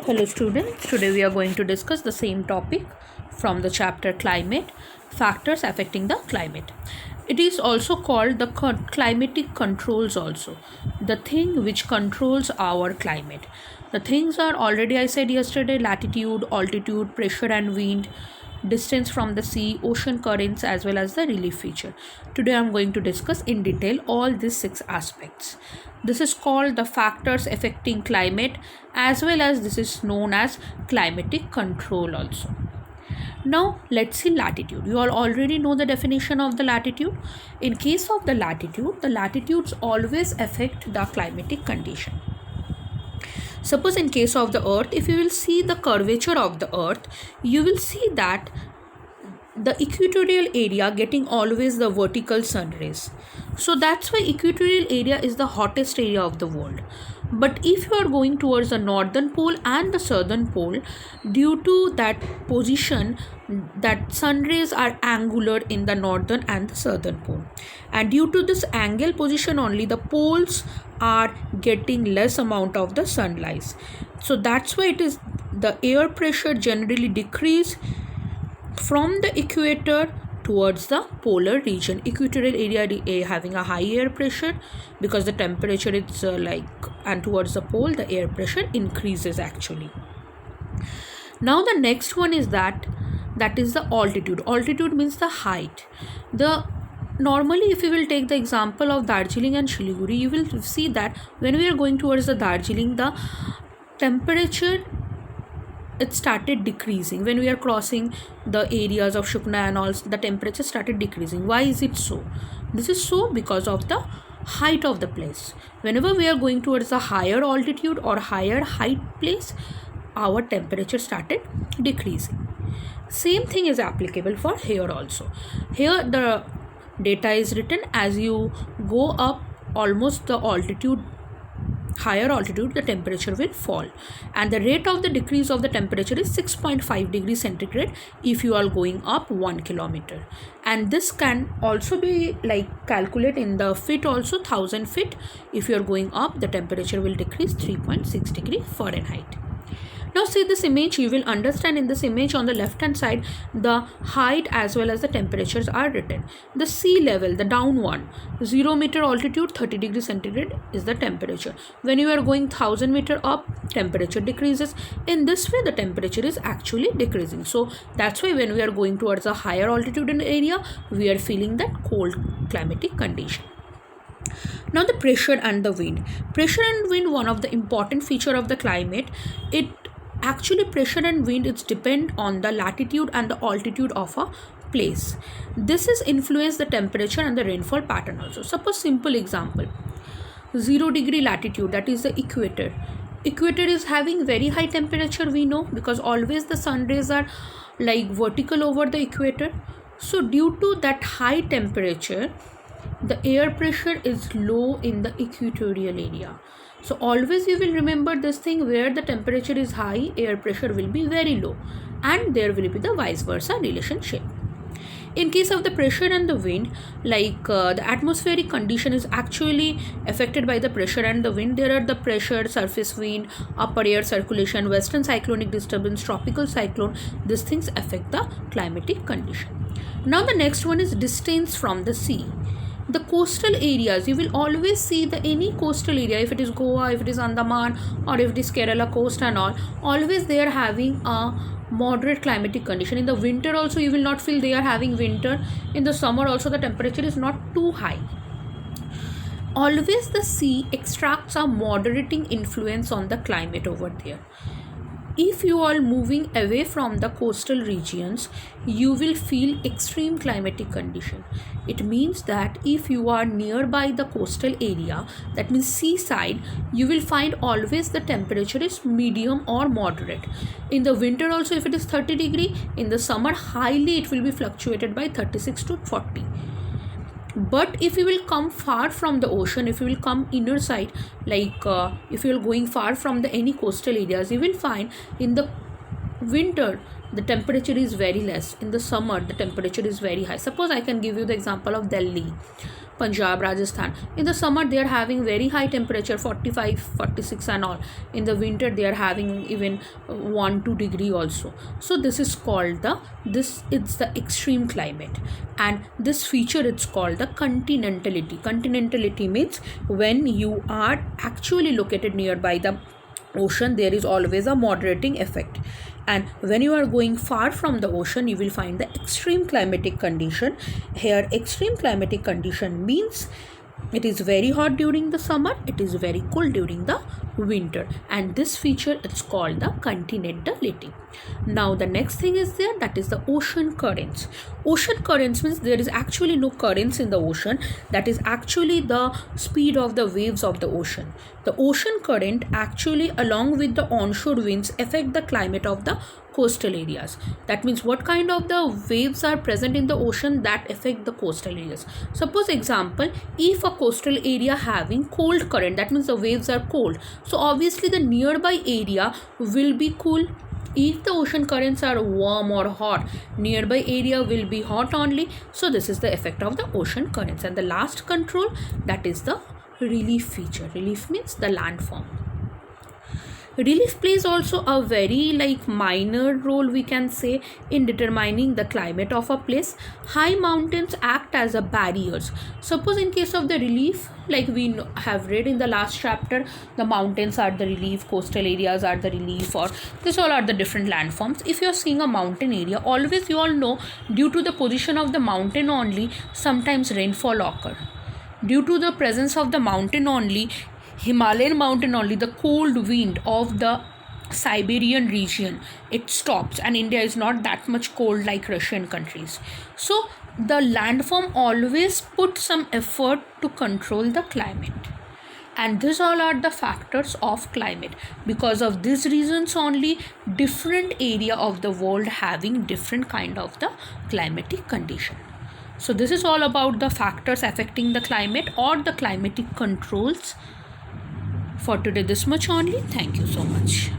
Hello students, today we are going to discuss the same topic from the chapter Climate, Factors Affecting the Climate. It is also called the climatic controls also, the thing which controls our climate. The things are already I said yesterday: latitude, altitude, pressure and wind, distance from the sea, ocean currents as well as the relief feature. Today I am going to discuss in detail all these 6 aspects. This is called the factors affecting climate, as well as this is known as climatic control also. Now let's see latitude. You all already know the definition of the latitude. In case of the latitudes always affect the climatic condition. Suppose in case of the earth, if you will see the curvature of the earth, you will see that the equatorial area getting always the vertical sun rays. So that's why equatorial area is the hottest area of the world. But if you are going towards the northern pole and the southern pole, due to that position, that sun rays are angular in the northern and the southern pole, and due to this angle position only, the poles are getting less amount of the sunlight. So that's why it is the air pressure generally decrease from the equator towards the polar region. Equatorial area having a high air pressure because the temperature is and towards the pole the air pressure increases actually. Now the next one is that is the altitude. Altitude means the height. Normally if you will take the example of Darjeeling and Siliguri, you will see that when we are going towards the Darjeeling, the temperature it started decreasing. When we are crossing the areas of Shukna and all, the temperature started decreasing. Why is it so? This is so because of the height of the place. Whenever we are going towards a higher altitude or higher height place, our temperature started decreasing. Same thing is applicable for here also. Here the data is written as you go up almost the higher altitude, the temperature will fall, and the rate of the decrease of the temperature is 6.5 degrees centigrade if you are going up 1 kilometer. And this can also be calculate in the feet also. 1000 feet, if you are going up, the temperature will decrease 3.6 degree Fahrenheit. Now see this image, you will understand in this image on the left hand side the height as well as the temperatures are written. The sea level, the down one, 0 meter altitude, 30 degrees centigrade is the temperature. When you are going 1000 meter up, temperature decreases. In this way the temperature is actually decreasing. So that's why when we are going towards a higher altitude in the area, we are feeling that cold climatic condition. Now the pressure and the wind. Pressure and wind, one of the important feature of the climate. Actually pressure and wind, it's depend on the latitude and the altitude of a place. This is influence the temperature and the rainfall pattern also. Suppose simple example, 0 degree latitude, that is the equator. Equator is having very high temperature, we know, because always the sun rays are vertical over the equator. So due to that high temperature, the air pressure is low in the equatorial area. So always you will remember this thing, where the temperature is high, air pressure will be very low, and there will be the vice versa relationship. In case of the pressure and the wind, the atmospheric condition is actually affected by the pressure and the wind. There are the pressure, surface wind, upper air circulation, western cyclonic disturbance, tropical cyclone. These things affect the climatic condition. Now the next one is distance from the sea. The coastal areas, you will always see any coastal area, if it is Goa, if it is Andaman, or if it is Kerala coast and all, always they are having a moderate climatic condition. In the winter also you will not feel they are having winter. In the summer also the temperature is not too high. Always the sea extracts a moderating influence on the climate over there. If you are moving away from the coastal regions, you will feel extreme climatic condition. It means that if you are nearby the coastal area, that means seaside, you will find always the temperature is medium or moderate. In the winter also, if it is 30 degree, in the summer highly it will be fluctuated by 36 to 40. But if you will come far from the ocean, if you will come inner side, if you are going far from any coastal areas, you will find in the winter the temperature is very less. In the summer the temperature is very high. Suppose I can give you the example of Delhi, Punjab, Rajasthan. In the summer they are having very high temperature, 45, 46 and all. In the winter they are having even 1-2 degree also. So this is called it's the extreme climate, and this feature it's called the continentality. Continentality means when you are actually located nearby the ocean, there is always a moderating effect, and when you are going far from the ocean you will find the extreme climatic condition. Here extreme climatic condition means it is very hot during the summer, it is very cold during the winter, and this feature it's called the continentality. Now the next thing is there, that is the ocean currents. Ocean currents means there is actually no currents in the ocean, that is actually the speed of the waves of the ocean. The ocean current actually along with the onshore winds affect the climate of the coastal areas. That means what kind of the waves are present in the ocean that affect the coastal areas. Suppose example, if a coastal area having cold current, that means the waves are cold, so obviously the nearby area will be cool. If the ocean currents are warm or hot, nearby area will be hot only. So this is the effect of the ocean currents. And the last control, that is the relief feature. Relief means the landform. Relief plays also a very minor role, we can say, in determining the climate of a place. High mountains act as a barriers. Suppose in case of the relief, like we have read in the last chapter, the mountains are the relief, coastal areas are the relief, or this all are the different landforms. If you are seeing a mountain area, always you all know, due to the position of the mountain only, sometimes rainfall occur. Due to the presence of the mountain only, Himalayan mountain only, the cold wind of the Siberian region, it stops, and India is not that much cold like Russian countries. So the landform always put some effort to control the climate, and these all are the factors of climate. Because of these reasons only, different area of the world having different kind of the climatic condition. So this is all about the factors affecting the climate or the climatic controls. For today this much only. Thank you so much.